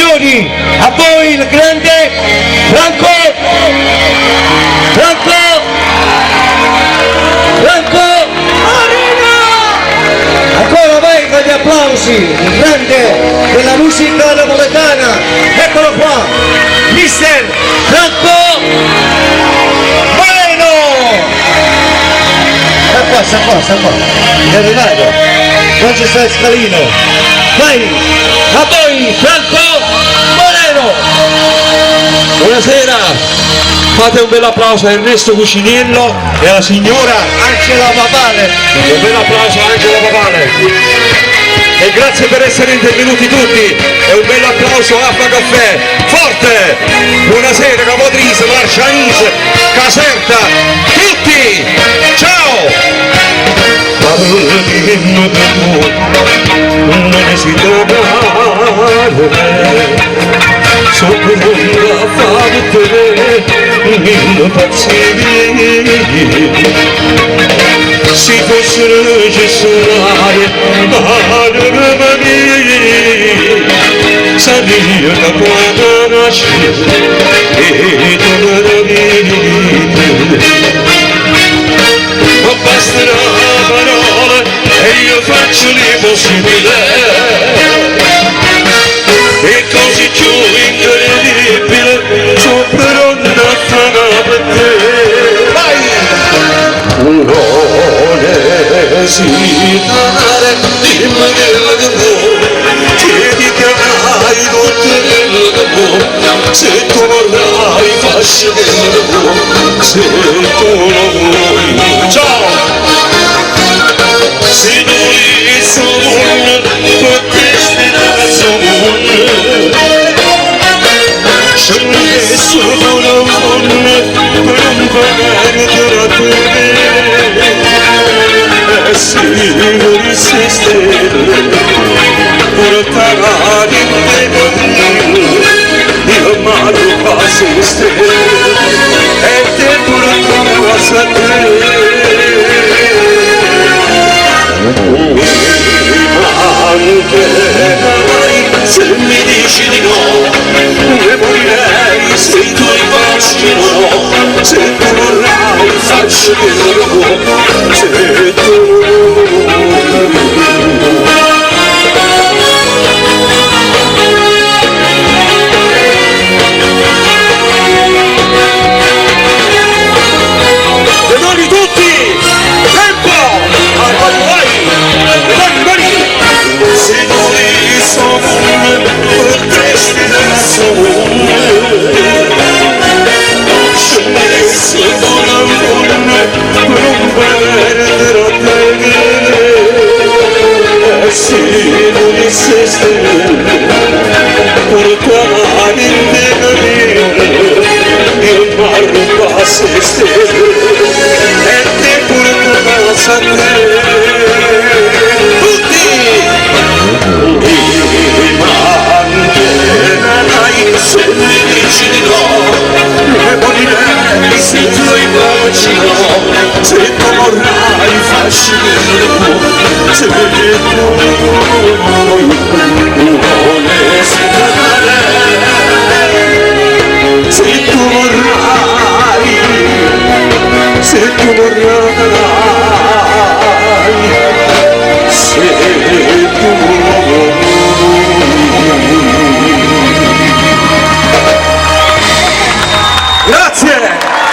signori, a voi il grande Franco Marino! Ancora vai con gli applausi, il grande della musica napoletana, eccolo qua, mister Franco Marino! Sta qua, è arrivato, non ci sta il scalino, vai, a voi Franco Moreno! Buonasera, fate un bel applauso a Ernesto Cuciniello e alla signora Angela Papale! un bel applauso a Angela Papale e grazie per essere intervenuti tutti e un bel applauso a Affa Caffè, forte! Buonasera Capotrisa, Marcianise, Caserta, tutti! Ciao! Non esito sopra la fate in pazzi si fossero necessari anima mia sabia da quando nasci e tu ma basterà parole e io faccio l'impossibile e così giù incredibile superò una fama per te non esitare dimmi quello che vuoi chiedi che hai tutto quello che vuoi se tu vorrai faccio quello che vuoi se tu lo vuoi ciao se tu li sono per questi razzono se ne sono per un pagare tra te e signori se stelle portare in te io amato quasi stelle e te portare quasi a te se mi dici di no ne morirei se i tuoi baci no se tu vorrai faccio quello che vuoi